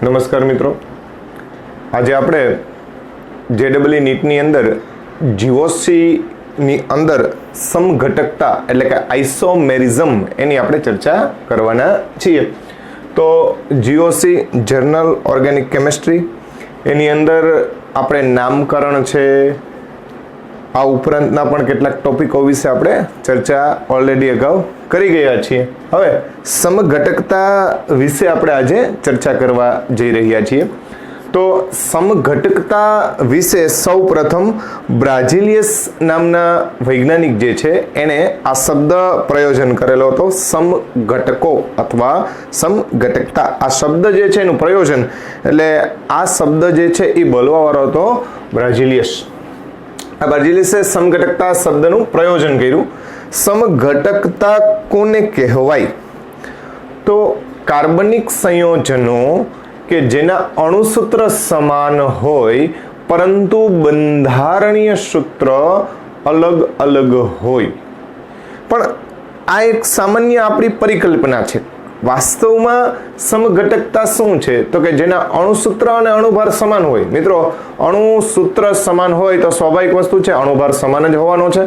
નમસ્કાર મિત્રો, આજે આપણે જેડબલઈ નીટની અંદર જીઓસીની અંદર સમઘટકતા એટલે કે આઇસોમેરિઝમ એની આપણે ચર્ચા કરવાના છીએ. તો જીઓસી જર્નલ ઓર્ગેનિક કેમિસ્ટ્રી એની અંદર આપણે નામકરણ છે, આ ઉપરાંતના પણ કેટલાક ટોપિકો વિશે આપણે ચર્ચા ઓલરેડી અગાઉ કરી ગયા છીએ. હવે સમઘટકતા વિશે આપણે આજે ચર્ચા કરવા જઈ રહ્યા છીએ. તો સમઘટકતા વિશે સૌ પ્રથમ બ્રાઝિલિયસ નામના વૈજ્ઞાનિક જે છે એને આ શબ્દ પ્રયોજન કરેલો હતો, સમઘટકો અથવા સમઘટકતા. આ શબ્દ જે છે એનું પ્રયોજન એટલે આ શબ્દ જે છે એ બોલવાવાળો હતો બ્રાઝિલિયસ. આ બ્રાઝિલિયસે સમઘટકતા શબ્દનું પ્રયોજન કર્યું. સમઘટકતા કોને કહેવાય? તો કાર્બનિક સંયોજનો કે જેના અણુસૂત્ર સમાન હોય પરંતુ બંધારણીય સૂત્ર અલગ અલગ હોય. પણ આ એક સામાન્ય આપણી પરિકલ્પના છે. વાસ્તવમાં સમઘટકતા શું છે? તો કે જેના અણુસૂત્ર અને અણુભાર સમાન હોય. મિત્રો, અણુસૂત્ર સમાન હોય તો સ્વાભાવિક વસ્તુ છે, અણુભાર સમાન જ હોવાનો છે.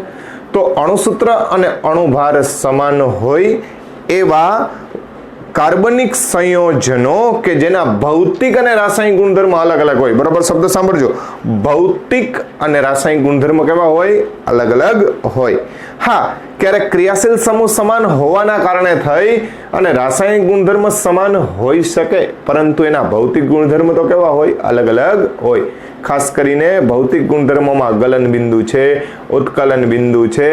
તો અણુસૂત્ર અને અણુભાર સમાન હોય એવા કાર્બનિક સંયોજનો કે જેના ભૌતિક અને રાસાયણિક ગુણધર્મ અલગ અલગ હોય. બરાબર શબ્દ સાંભળજો, ભૌતિક અને રાસાયણિક ગુણધર્મ કેવા હોય? અલગ અલગ હોય. હા, ક્યારેક ક્રિયાશીલ સમૂહ સમાન હોવાના કારણે થઈ અને રાસાયણિક ગુણધર્મ સમાન હોઈ શકે, પરંતુ એના ભૌતિક ગુણધર્મ તો કેવા હોય? અલગ અલગ હોય. ખાસ કરીને ભૌતિક ગુણધર્મોમાં ગલન બિંદુ છે, ઉત્કલન બિંદુ છે,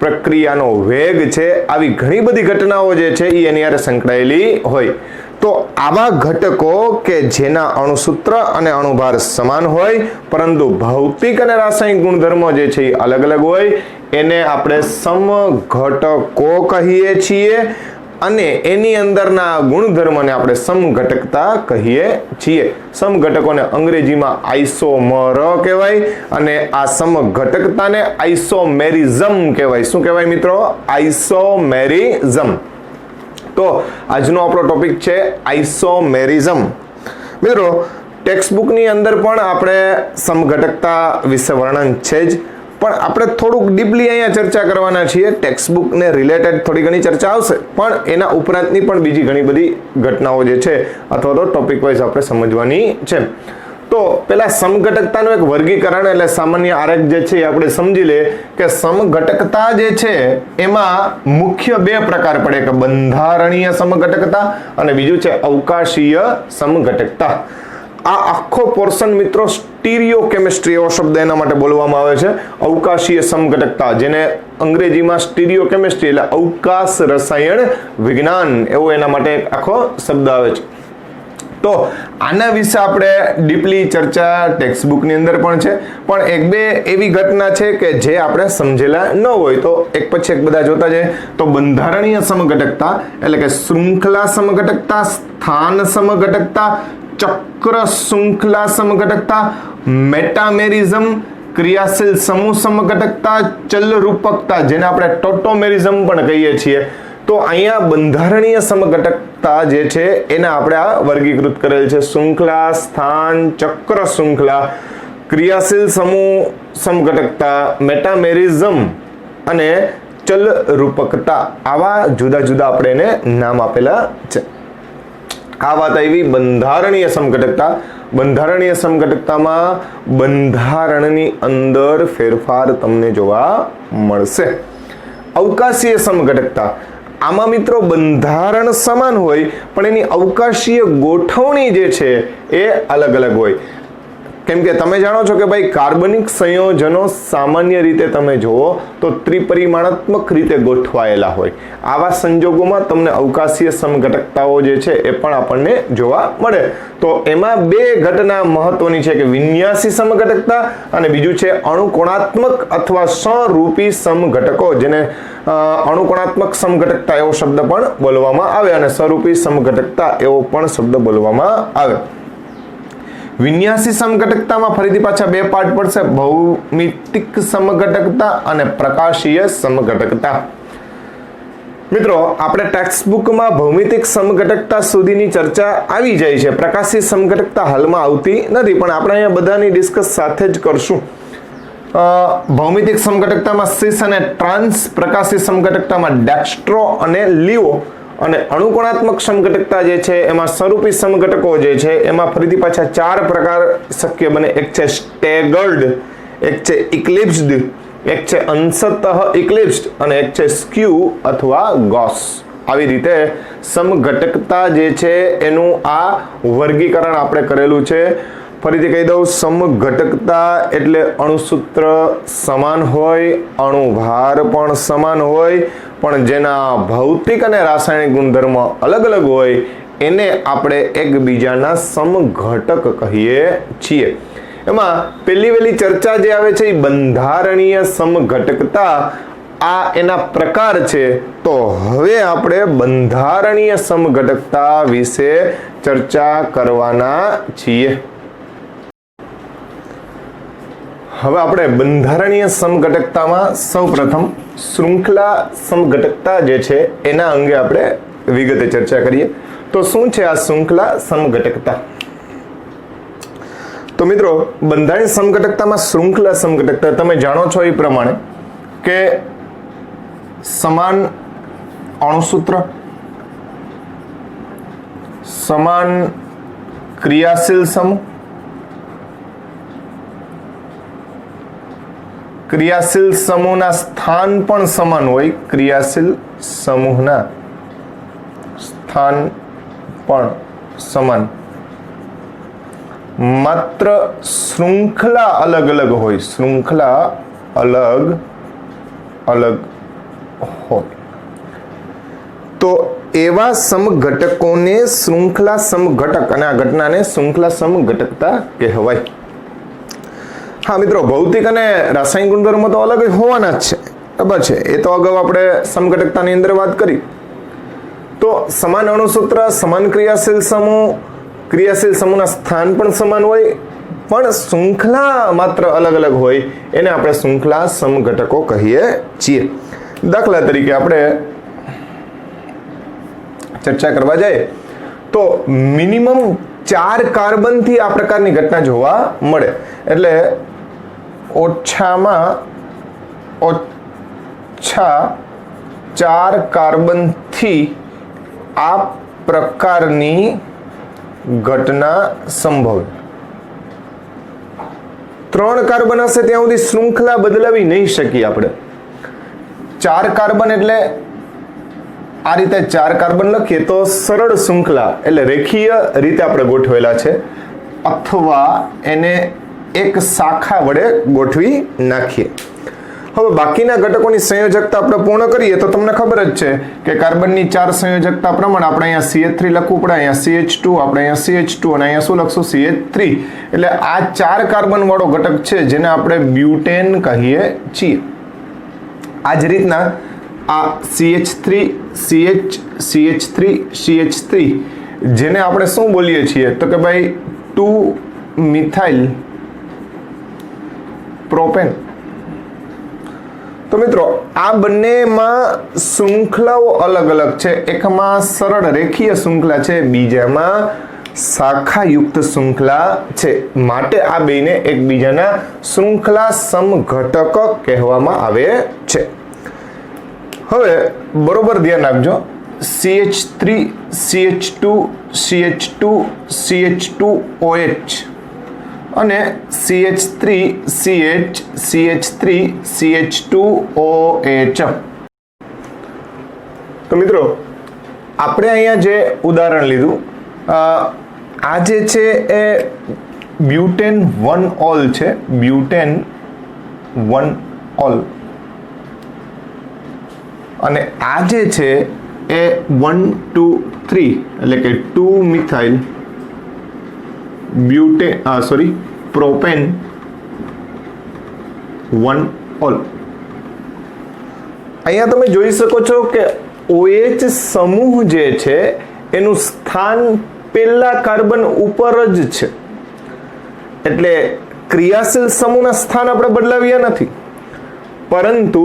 પ્રક્રિયાનો વેગ છે, આવી ઘણી બધી ઘટનાઓ જે છે એ એની હારે સંકળાયેલી હોય. તો આવા ઘટકો કે જેના અણુસૂત્ર અને અણુભાર સમાન હોય પરંતુ ભૌતિક અને રાસાયણિક ગુણધર્મો જે છે એ અલગ અલગ હોય એને આપણે સમઘટકો કહીએ છીએ અને એની અંદરના ગુણધર્મને આપણે સમઘટકતા કહીએ છીએ. સમઘટકોને અંગ્રેજીમાં આઇસોમર કહેવાય અને આ સમઘટકતાને આઇસોમેરિઝમ કહેવાય. શું કહેવાય મિત્રો? આઇસોમેરિઝમ. તો આજનો આપણો ટોપિક છે આઇસોમેરિઝમ. મિત્રો, ટેક્સ્ટબુકની અંદર પણ આપણે સમઘટકતા વિશે વર્ણન છે જ, પણ આપણે થોડુંક ડીપલી અહીંયા ચર્ચા કરવાના છીએ. ટેક્સ્ટબુકને રિલેટેડ થોડી ઘણી ચર્ચા આવશે, પણ એના ઉપરાંતની પણ બીજી ઘણી બધી ઘટનાઓ જે છે અથવા તો ટોપિક વાઇઝ આપણે સમજવાની છે. તો પેલા સમઘટકતાનું એક વર્ગીકરણ એટલે સામાન્ય આરેખ જે છે એ આપણે સમજી લે કે સમઘટકતા જે છે એમાં મુખ્ય બે પ્રકાર પડે, કે બંધારણીય સમઘટકતા અને બીજું છે અવકાશીય સમઘટકતા. આ આખો પોર્શન મિત્રો સ્ટીરિયો કેમિસ્ટ્રી એવો શબ્દ એના માટે બોલવામાં આવે છે. અવકાશીય સમઘટકતા, જેને અંગ્રેજીમાં સ્ટીરિયો કેમિસ્ટ્રી એટલે અવકાશ રસાયણ વિજ્ઞાન એવો એના માટે એક આખો શબ્દ આવે છે. તો આના વિશે આપણે ડીપલી ચર્ચા ટેક્સ્ટબુકની અંદર પણ છે, પણ એક બે એવી ઘટના છે કે જે આપણે સમજેલા ન હોય તો એક પછી એક બધા જોતા જાય. તો બંધારણીય સમઘટકતા એટલે કે શૃંખલા સમઘટકતા, સ્થાન સમઘટકતા, ચક્ર શૃંખલા સમઘટકતા, મેટામેરિઝમ, ક્રિયાશીલ સમૂહ સમઘટકતા, ચલરૂપકતા જેને આપણે ટોટોમેરિઝમ પણ કહીએ છીએ. તો અહીંયા બંધારણીય સમઘટકતા જે છે એના આપણે આ વર્ગીકૃત કરેલ છે. શૃંખલા, સ્થાન, ચક્ર શૃંખલા, ક્રિયાશીલ સમૂહ સમઘટકતા, મેટામેરિઝમ અને ચલરૂપકતા, આવા જુદા જુદા આપણે એને નામ આપેલા છે. આ વાત આવી બંધારણીય સમઘટકતા. બંધારણીય સમઘટકતામાં બંધારણની અંદર ફેરફાર તમને જોવા મળશે. અવકાશીય સમઘટકતા, આમાં મિત્રો બંધારણ સમાન હોય પણ એની અવકાશીય ગોઠવણી જે છે એ અલગ અલગ હોય. કેમ કે તમે જાણો છો કે ભાઈ કાર્બનિક સંયોજનો સામાન્ય રીતે તમે જુઓ તો ત્રિપરિમાણાત્મક રીતે ગોઠવાયેલા હોય. આવા સંજોગોમાં તમને અવકાશીય સમઘટકતાઓ જે છે એ પણ આપણને જોવા મળે. તો એમાં બે ઘટના મહત્વની છે કે વિન્યાસી સમઘટકતા અને બીજું છે અણુકોણાત્મક અથવા સ્વરૂપી સમઘટકો, જેને અણુકોણાત્મક સમઘટકતા એવો શબ્દ પણ બોલવામાં આવે અને સ્વરૂપી સમઘટકતા એવો પણ શબ્દ બોલવામાં આવે. વિન્યાસી સમઘટકતામાં ફરીથી પાછા બે પાર્ટ પડશે, ભૌમિતિક સમઘટકતા અને પ્રકાશીય સમઘટકતા. મિત્રો આપણે ટેક્સ્ટ બુકમાં ભૌમિતિક સમઘટકતા સુધીની ચર્ચા આવી જાય છે, પ્રકાશી સમઘટકતા હાલમાં આવતી નથી, પણ આપણે અહીંયા બધાની ડિસ્કસ સાથે જ કરશું. ભૌમિતિક સમઘટકતામાં સિસ અને ટ્રાન્સ, પ્રકાશી સમઘટકતામાં ડેક્સ્ટ્રો અને લીઓ, અને અણુકોણાત્મક સમઘટકતા જે છે એમાં સ્વરૂપી સમઘટકો જે છે એમાં ફરીથી પાછા 4 પ્રકાર શક્ય બને. એક છે સ્ટેગર્ડ, એક છે ઇક્લિપ્સ્ડ, એક છે અંશતઃ ઇક્લિપ્સ્ડ અને એક છે સ્ક્યુ અથવા ગોસ. આવી રીતે સમઘટકતા જે છે એનું આ વર્ગીકરણ આપણે કરેલું છે. ફરીથી કહી દઉં, સમઘટકતા એટલે અણુસૂત્ર સમાન હોય, અણુભાર પણ સમાન હોય, પણ જેના ભૌતિક અને રાસાયણિક ગુણધર્મો અલગ અલગ હોય એને આપણે એકબીજાના સમઘટક કહીએ છીએ. એમાં પહેલી વહેલી ચર્ચા જે આવે છે એ બંધારણીય સમઘટકતા, આ એના પ્રકાર છે. તો હવે આપણે બંધારણીય સમઘટકતા વિશે ચર્ચા કરવાના છીએ. હવે આપણે બંધારણીય સમઘટકતામાં સૌપ્રથમ શૃંખલા સમઘટકતા જે છે એના અંગે આપણે વિગતે ચર્ચા કરીએ. તો શું છે આ શૃંખલા સમઘટકતા? તો મિત્રો, બંધારણીય સમઘટકતામાં શૃંખલા સમઘટકતા તમે જાણો છો એ પ્રમાણે કે સમાન અણુસૂત્ર, સમાન ક્રિયાશીલ સમૂહ, ક્રિયાશીલ સમૂહના સ્થાન પણ સમાન હોય, ક્રિયાશીલ સમૂહના સ્થાન પણ સમાન, માત્ર શૃંખલા અલગ અલગ હોય, શૃંખલા અલગ અલગ હોય. તો એવા સમઘટકોને શૃંખલા સમઘટક, અને આ ઘટનાને શૃંખલા સમઘટકતા કહેવાય. હા મિત્રો, ભૌતિક અને રાસાયણિક ગુણધર્મો તો અલગ હોવાના જ છે, બરાબર છે. એ તો અગાઉ આપણે સમઘટકતાની અંદર વાત કરી. તો સમાન અણુસૂત્ર, સમાન ક્રિયાશીલ સમૂહ, ક્રિયાશીલ સમૂહના સ્થાન પણ સમાન હોય, પણ શૃંખલા માત્ર અલગ અલગ હોય, એને આપણે શૃંખલા સમઘટકો કહીએ છીએ. દાખલા તરીકે આપણે ચર્ચા કરવા જઈએ તો મિનિમમ 4 કાર્બનથી આ પ્રકારની ઘટના જોવા મળે. એટલે ઓછામાં ઓછા 4 કાર્બનથી આ પ્રકારની ઘટના સંભવ. 3 કાર્બન હશે ત્યાં સુધી શૃંખલા બદલાવી નહીં શકીએ આપણે. 4 કાર્બન એટલે આ રીતે 4 કાર્બન લખીએ તો સરળ શૃંખલા એટલે રેખીય રીતે આપણે ગોઠવેલા છે, અથવા એને એક શાખા વડે ગોઠવી નાખીએ. હવે બાકીના ઘટકોની સંયોજકતા આપણે પૂર્ણ કરીએ તો તમને ખબર જ છે કે કાર્બનની 4 સંયોજકતા પ્રમાણે આપણે અહીંયા CH3 લખવું પડે, અહીંયા CH2, આપણે અહીંયા CH2 અને અહીંયા શું લખશું? CH3. એટલે આ 4 કાર્બન વાળો ઘટક છે જેને આપણે બ્યુટેન કહીએ છીએ. આ જ રીતના આ CH3, CH, CH3, CH3 જેને આપણે શું બોલીએ છીએ તો કે ભાઈ 2 મિથાઇલ પ્રોપેન. તો મિત્રો, આ બંનેમાં શૃંખલાઓ અલગ અલગ છે. એકમાં સરળ રેખીય શૃંખલા છે, બીજામાં શાખાયુક્ત શૃંખલા છે. માટે આ બેને એકબીજાના શૃંખલા સમઘટક કહેવામાં આવે છે. હવે બરોબર ધ્યાન આપજો, CH3, CH2, CH2, CH2OH અને CH3, CH, CH3, CH2OH. તો મિત્રો, આપણે અહીંયા જે ઉદાહરણ લીધું, આ જે છે એ બ્યુટેન 1 ઓલ છે, બ્યુટેન 1 ઓલ, અને આ જે છે એ 1, 2, 3 એટલે કે 2 મિથાઇલ પ્રોપેન 1 ઓલ. અહીંયા તમે જોઈ શકો છો કે OH સમૂહ જે છે એનું સ્થાન પહેલા કાર્બન ઉપર જ છે. એટલે ક્રિયાશીલ સમૂહના સ્થાન આપણે બદલાવ્યા નથી, પરંતુ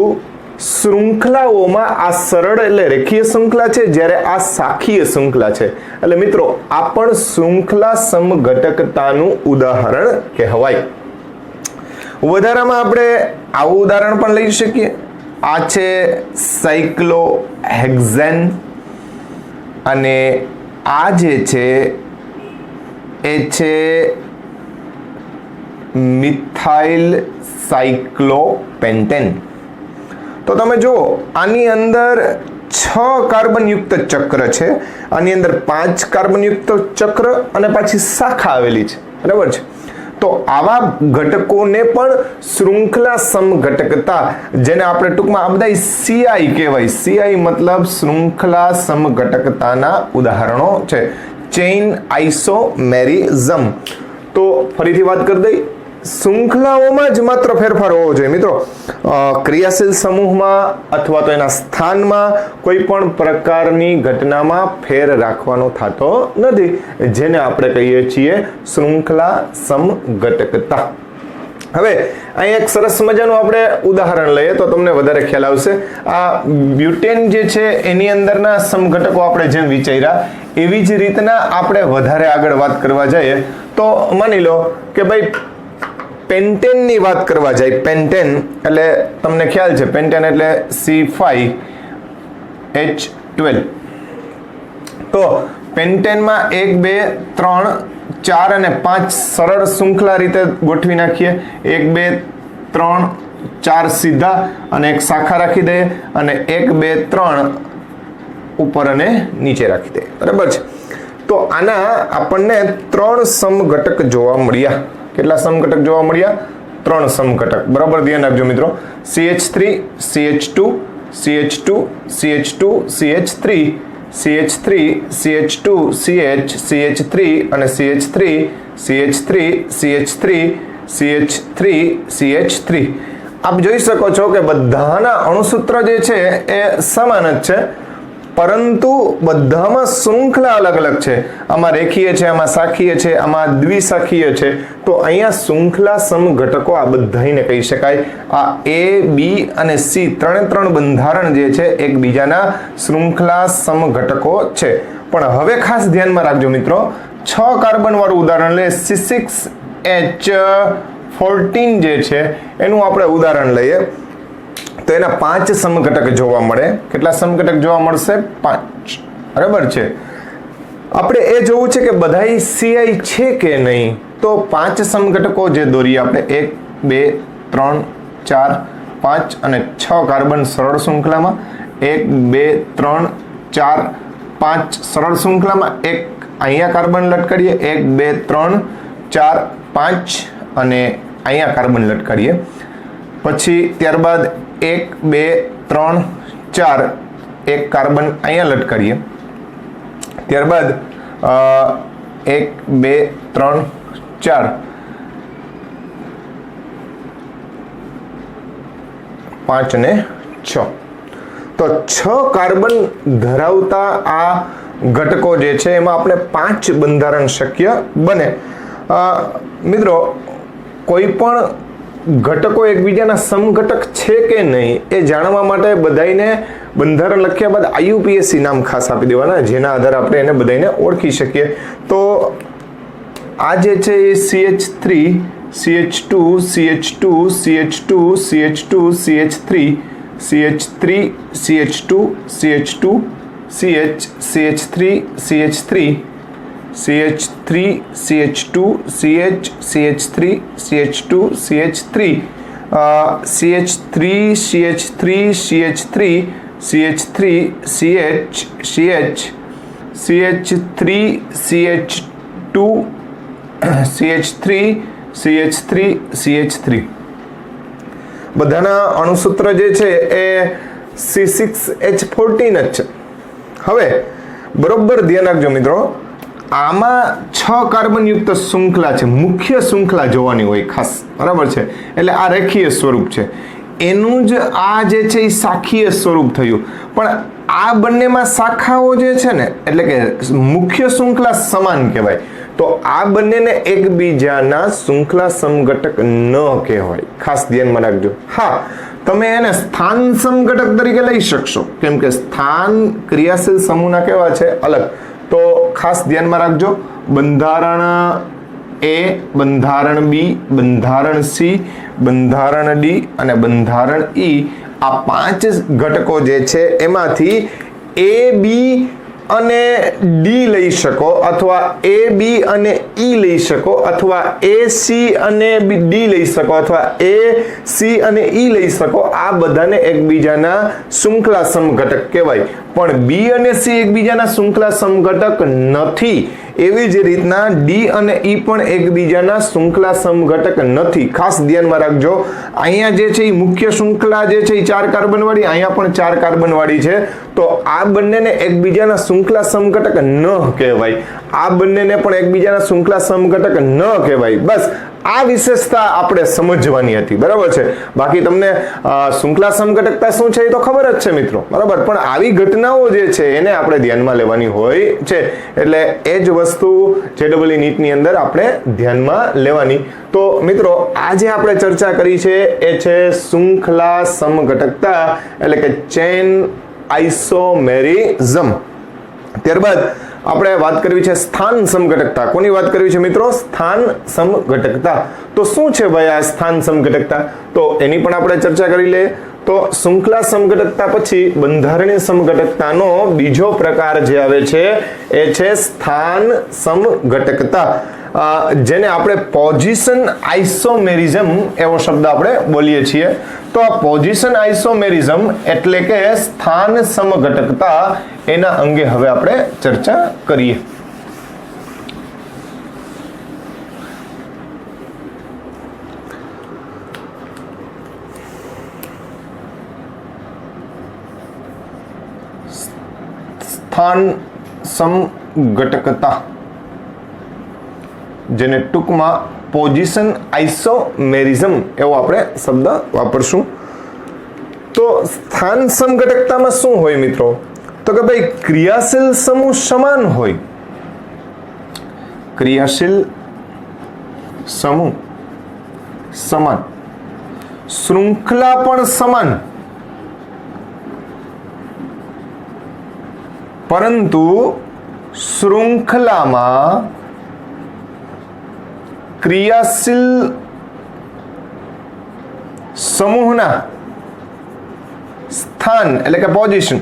શૃંખલાઓમાં આ સરળ એટલે રેખીય શૃંખલા છે, જ્યારે આ શાખીય શૃંખલા છે. એટલે મિત્રો આ પણ શૃંખલા સમઘટકતાનું ઉદાહરણ કહેવાય. વધારામાં આપણે આવું ઉદાહરણ પણ લઈ શકીએ. આ છે સાયક્લોહેક્ઝેન અને આ જે છે એ છે મિથાઇલ સાયક્લોપેન્ટેન. તો તમે જુઓ આની અંદર 6 કાર્બનયુક્ત ચક્ર છે, આની અંદર 5 કાર્બનયુક્ત ચક્ર અને પાછી શાખા આવેલી છે. બરાબર છે. તો આવા ઘટકોને પણ શૃંખલા સમઘટકતા, જેને આપણે ટૂંકમાં આ બધા CI કહેવાય. CI મતલબ શૃંખલા સમઘટકતાના ઉદાહરણો છે. ચેઇન આઇસોમેરિઝમ. તો ફરીથી વાત કરી દઈ, શૃંખલાઓમાં જ માત્ર ફેરફાર હોવો જોઈએ મિત્રો. ક્રિયાશીલ સમૂહમાં અથવા તો એના સ્થાનમાં કોઈ પણ પ્રકારની ઘટનામાં ફેર રાખવાનો થતો નથી, જેને આપણે કહીએ છીએ શૃંખલા સમઘટકતા. હવે અહીં એક સરસ મજાનું આપણે ઉદાહરણ લઈએ તો તમને વધારે ખ્યાલ આવશે. આ બ્યુટેન જે છે એની અંદરના સમઘટકો આપણે જેમ વિચાર્યા એવી જ રીતના આપણે વધારે આગળ વાત કરવા જઈએ તો માની લો કે ભાઈ પેન્ટેનની વાત કરવા જાય. પેન્ટેન એટલે તમને ખ્યાલ છે, પેન્ટેન એટલે C5H12. તો પેન્ટેનમાં 1 2 3 4 અને 5 સરળ શૃંખલા રીતે ગોઠવી નાખીએ. 1 2 3 4 સીધા અને એક શાખા રાખી દઈએ અને 1 2 3 ઉપર અને નીચે રાખી દઈએ. બરાબર છે. તો આના આપણને 3 સમઘટક જોવા મળ્યા. કેટલા સમઘટક જોવા મળ્યા? 3 સમઘટક. બરાબર ધ્યાન રાખજો મિત્રો. CH3 CH2 CH2 CH2 CH3 CH3 CH2 CH CH3 અને CH3 CH3 CH3 CH3 CH3. આપ જોઈ શકો છો કે બધાના અણુસૂત્ર જે છે એ સમાન જ છે, પરંતુ બધામાં શૃંખલા અલગ અલગ છે. આમાં રેખીય છે, આમાં શાખીય છે, આમાં દ્વિશાખીય છે. તો અહીંયા શૃંખલા સમઘટકો આ બધાને કહી શકાય. આ A, B અને C ત્રણે બંધારણ જે છે એકબીજાના શૃંખલા સમઘટકો છે. પણ હવે ખાસ ધ્યાનમાં રાખજો મિત્રો, 6 કાર્બન વાળું ઉદાહરણ લે. C6H14 જે છે એનું આપણે ઉદાહરણ લઈએ તો એના 5 સમઘટક જોવા મળે. કેટલા સમઘટક જોવા મળશે? 5. બરાબર છે. આપણે એ જોવું છે કે બધાય CI છે કે નહીં. તો 5 સમઘટકો જે દોરીએ આપણે 1 2 3 4 5 અને 6 કાર્બન સરળ શૃંખલામાં, 1 2 3 4 5 સરળ શૃંખલામાં, એક અહીંયા કાર્બન લટકાડીએ, 1 2 3 4 5 અને અહીંયા કાર્બન લટકાડીએ. પછી ત્યારબાદ 1 2 3 4 એક કાર્બન અહીંયા લટકાડીએ. ત્યારબાદ 1 2 3 4 5 અને 6. તો 6 કાર્બન ધરાવતા આ ઘટકો જે છે એમાં આપણે 5 બંધારણ શક્ય બને. મિત્રો કોઈ પણ ઘટકો એકબીજાના સમઘટક છે કે નહીં એ જાણવા માટે બધાને બંધારણ લખ્યા બાદ IUPAC નામ ખાસ આપી દેવાના, જેના આધારે આપણે એને બધાને ઓળખી શકીએ. તો આ જે છે એ CH3 CH2 CH2 CH2 CH2 CH3 CH3 CH2 CH2 CH CH3 CH3 CH3 CH2 CH CH3 CH2 CH3 CH3 CH3 CH3 CH3 CH CH CH3 CH2 CH3 CH3 CH3. બધાના અણુસૂત્ર જે છે એ C6H14 જ છે. હવે બરોબર ધ્યાન રાખજો મિત્રો, આમાં 6 કાર્બનયુક્ત શૃંખલા છે. મુખ્ય શૃંખલા જોવાની હોય ખાસ. બરાબર છે. એટલે આ રેખીય સ્વરૂપ છે. એનું જ આ જે છે એ શાખીય સ્વરૂપ થયું. પણ આ બંનેમાં શાખાઓ જે છે ને, એટલે કે મુખ્ય શૃંખલા સમાન કહેવાય. તો આ બંનેને એકબીજાના શૃંખલા સમઘટક ન કહેવાય. ખાસ ધ્યાનમાં રાખજો. હા, તમે એને સ્થાન સમઘટક તરીકે લઈ શકશો, કેમ કે સ્થાન ક્રિયાશીલ સમૂહના કેવા છે? અલગ. તો ખાસ ધ્યાનમાં રાખજો, બંધારણ એ, બંધારણ બી, બંધારણ સી, બંધારણ ડી અને બંધારણ ઈ, આ 5 ઘટકો જે છે એમાંથી એ, બી અને ડી લઈ શકો, અથવા એ, બી અને ઈ લઈ શકો, અથવા એ, સી અને ડી લઈ શકો, અથવા એ, સી અને ઈ લઈ શકો. આ બધાને એકબીજાના શૃંખલા સમઘટક કહેવાય. પણ બી અને સી એકબીજાના શૃંખલા સમઘટક નથી. એવી જ રીતના ડી અને ઈ પણ એકબીજાના શૃંખલા સમઘટક નથી. ખાસ ધ્યાનમાં રાખજો, અહીંયા જે છે એ મુખ્ય શૃંખલા જે છે એ 4 કાર્બન વાળી, અહીંયા પણ 4 કાર્બન વાળી છે. તો આ બંનેને એકબીજાના શૃંખલા સમઘટક ન કહેવાય. આ બંનેને પણ એકબીજાના શૃંખલા સમઘટક ન કહેવાય. બસ આ વિશેષતા આપણે સમજવાની હતી, બરાબર છે. બાકી તમને શૃંખલા સમઘટકતા શું છે એ તો ખબર જ છે મિત્રો, બરાબર. પણ આવી ઘટનાઓ જે છે એને આપણે ધ્યાનમાં લેવાની હોય છે. એટલે એ જ વસ્તુ JEE નીટની અંદર આપણે ધ્યાનમાં લેવાની. તો મિત્રો આજે આપણે ચર્ચા કરી છે એ છે શૃંખલા સમઘટકતા, એટલે કે ચેન આઇસોમેરિઝમ. ત્યારબાદ આપણે વાત કરવી છે સ્થાન સમઘટકતા. કોની વાત કરવી છે મિત્રો? સ્થાન સમઘટકતા. તો શું છે ભાઈ આ સ્થાન સમઘટકતા? તો એની પણ આપણે ચર્ચા કરી લઈએ. તો શૃંખલા સમઘટકતા પછી બંધારણીય સમઘટકતાનો બીજો પ્રકાર જે આવે છે એ છે સ્થાન સમઘટકતા, જેને આપણે પોઝિશન આઇસોમેરિઝમ એવો શબ્દ આપણે બોલીએ છીએ. તો આ પોઝિશન આઇસોમેરિઝમ એટલે કે સ્થાન સમઘટકતા, એના અંગે હવે આપણે ચર્ચા કરીએ. સ્થાન સમઘટકતા, જેને ટૂંકમાં પોઝિશન આઇસોમેરિઝમ એવો આપણે શબ્દ વાપરશું. તો સ્થાન સમઘટકતામાં શું હોય મિત્રો? તો કે ભાઈ ક્રિયાશીલ સમૂહ સમાન હોય, ક્રિયાશીલ સમૂહ સમાન, શૃંખલા પણ સમાન, પરંતુ શૃંખલામાં ક્રિયાશીલ સમૂહના સ્થાન એટલે કે પોઝિશન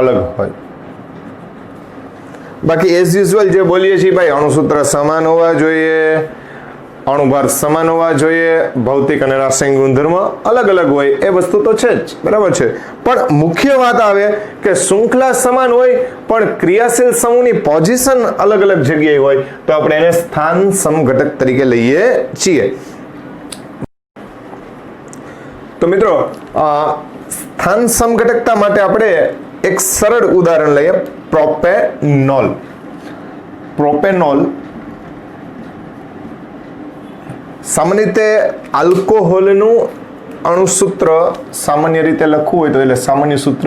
અલગ હોય. બાકી એઝ યુઝ્યુઅલ જે બોલીએ છીએ ભાઈ, અણુસૂત્ર સમાન હોવા જોઈએ, અણુભાર સમાન હોવા જોઈએ, ભૌતિક અને રાસાયણિક ગુણધર્મ અલગ અલગ હોય, એ વસ્તુ તો છે જ, બરાબર છે. પણ મુખ્ય વાત આવે કે શૃંખલા સમાન હોય પણ ક્રિયાશીલ સમૂહની પોઝિશન અલગ અલગ જગ્યાએ હોય, તો આપણે એને સ્થાન સમઘટક તરીકે લઈએ છીએ. તો મિત્રો સ્થાન સમઘટકતા માટે આપણે એક સરળ ઉદાહરણ લઈએ, પ્રોપેનોલ. પ્રોપેનોલ સામાન્ય રીતે આલ્કોહોલનું અણુસૂત્ર સામાન્ય રીતે લખવું હોય તો એટલે સામાન્ય સૂત્ર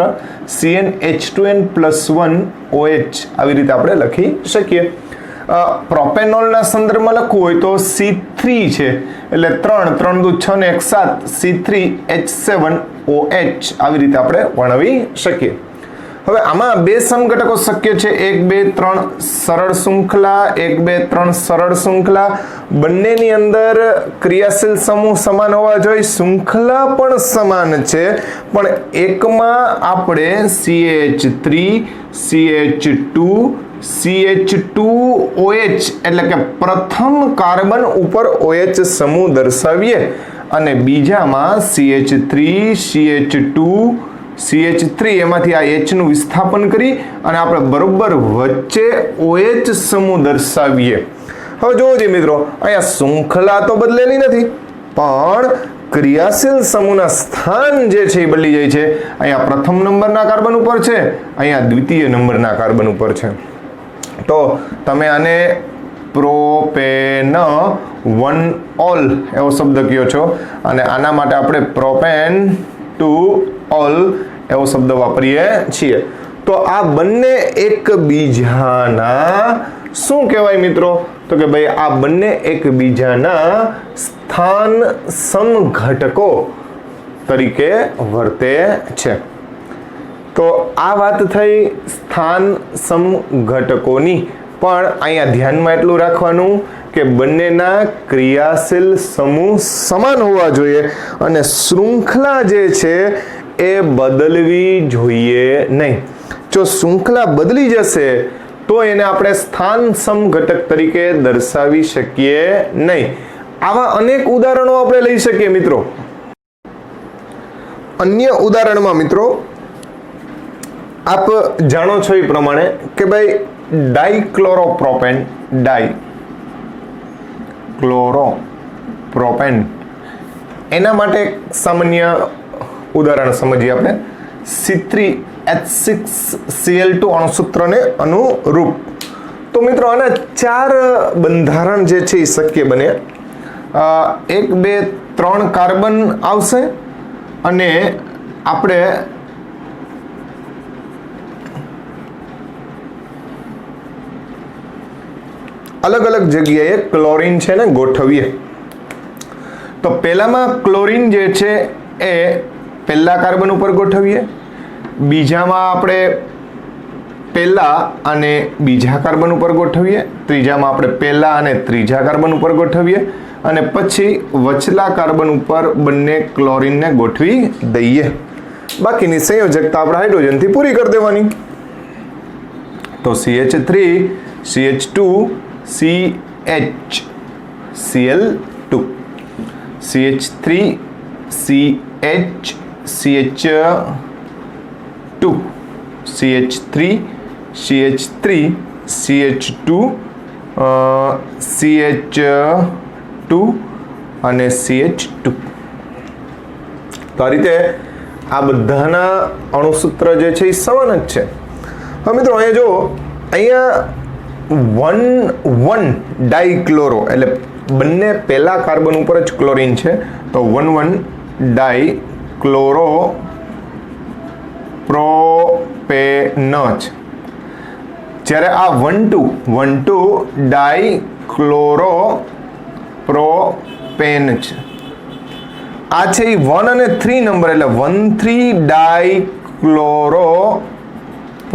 CnH2n+1OH આવી રીતે આપણે લખી શકીએ. પ્રોપેનોલના સંદર્ભમાં લખવું હોય તો C3 છે, એટલે 3 3 દુ 6 ને 1 7 C3H7OH આવી રીતે આપણે વર્ણવી શકીએ. હવે આમાં બે સમઘટકો શક્ય છે, 1 2 3 સરળ શૃંખલા, 1 2 3 સરળ શૃંખલા. બંનેની અંદર ક્રિયાશીલ સમૂહ સમાન હોવા જોઈએ, શૃંખલા પણ સમાન છે, પણ એકમાં આપણે CH3 CH2 CH2OH એટલે કે પ્રથમ કાર્બન ઉપર OH સમૂહ દર્શાવીએ અને બીજામાં CH3 CH2 CH3 એમાંથી આ H નું વિસ્થાપન કરી અને આપણે બરોબર વચ્ચે OH સમૂહ દર્શાવીએ. હવે જોવો મિત્રો, અહીંયા શૃંખલા તો બદલેલી નથી, પણ ક્રિયાશીલ સમૂહના સ્થાન જે છે એ બદલી જાય છે. અહીંયા પ્રથમ નંબરના કાર્બન ઉપર છે, અહીંયા દ્વિતીય નંબરના કાર્બન ઉપર છે. તો તમે આને પ્રોપેનોલ એવો શબ્દ કહો છો અને આના માટે આપણે પ્રોપેન ટુ ઓલ એવો શબ્દ વાપરીએ છીએ. તો આ બંને એકબીજાના શું કહેવાય મિત્રો? તો કે ભાઈ આ બંને એકબીજાના સ્થાન સમઘટકો તરીકે વર્તે છે. તો આ વાત થઈ સ્થાન સમઘટકોની. પણ અહીંયા ધ્યાનમાં એટલું રાખવાનું કે બંનેના ક્રિયાશીલ સમૂહ સમાન હોવા જોઈએ અને શૃંખલા જે છે એ બદલવી જોઈએ નહીં. જો શૃંખલા બદલી જશે તો એને આપણે સ્થાન સમઘટક તરીકે દર્શાવી શકીએ નહીં. આવા અનેક ઉદાહરણો આપણે લઈ શકીએ મિત્રો. અન્ય ઉદાહરણમાં મિત્રો આપ જાણો છો એ પ્રમાણે કે ભાઈ ડાઇક્લોરોપ્રોપેન એના માટે એક સામાન્ય ઉદાહરણ સમજીએ આપણે. C3H6Cl2 અણુસૂત્રને અનુરૂપ. તો મિત્રો આના 4 બંધારણ જે છે એ શક્ય બને. 1 2 3 કાર્બન આવશે અને આપણે અલગ અલગ જગ્યાએ ક્લોરીન છે ને ગોઠવીએ. તો પહેલામાં ક્લોરીન જે છે એ પહેલા કાર્બન ઉપર ગોઠવીએ, બીજામાં આપણે પહેલા અને બીજા કાર્બન ઉપર ગોઠવીએ, ત્રીજામાં આપણે પહેલા અને ત્રીજા કાર્બન ઉપર ગોઠવીએ અને પછી વચલા કાર્બન ઉપર બંને ક્લોરીનને ગોઠવી દઈએ. બાકીની સંયોજકતા આપણે હાઇડ્રોજનથી પૂરી કરી દેવાની. તો CH3 CH2 CH Cl2 CH3 CH CH2 CH3 CH3 CH2 CH2 અને CH2. તો આ રીતે આ બધાના અણુસૂત્ર જે છે એ સમાન જ છે. હવે મિત્રો અહીંયા જો અહીંયા 1,1 ડાઇક્લોરો એટલે બંને પહેલા કાર્બન ઉપર જ ક્લોરીન છે. તો 1,1 ડાઇક્લોરો પ્રોપેન છે. જ્યારે આ 1,2 ડાઇક્લોરો પ્રોપેન છે. આ છે એ 1 અને 3 નંબર એટલે 1,3 ડાઇક્લોરો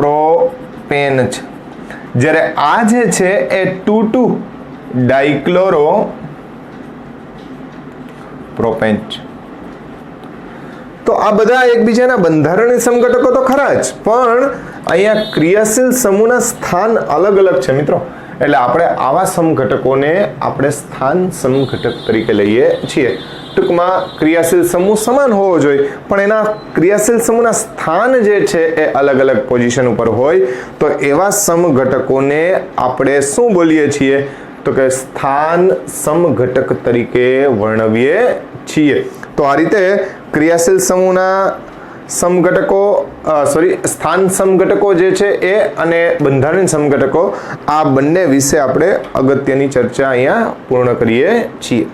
પ્રોપેન છે. જ્યારે આ જે છે એ 2,2 ડાઇક્લોરો પ્રોપેન છે. તો આ બધા એકબીજાના બંધારણીય સમઘટકો તો ખરા જ, પણ અહીંયા ક્રિયાશીલ સમૂહના સ્થાન અલગ અલગ છે મિત્રો. એટલે આપણે આવા સમઘટકોને આપણે સ્થાન સમઘટક તરીકે લઈએ છીએ. ટૂંકમાં ક્રિયાશીલ સમૂહ સમાન હોવો જોઈએ પણ એના ક્રિયાશીલ સમૂહના સ્થાન જે છે એ અલગ અલગ પોઝિશન ઉપર હોય તો એવા સમઘટકોને આપણે શું બોલીએ છીએ? તો કે સ્થાન સમઘટક તરીકે વર્ણવીએ છીએ. તો આ રીતે ક્રિયાશીલ સમૂહના સમઘટકો સ્થાન સમઘટકો જે છે એ અને બંધારણીય સમઘટકો આ બંને વિશે આપણે અગત્યની ચર્ચા અહીંયા પૂર્ણ કરીએ છીએ.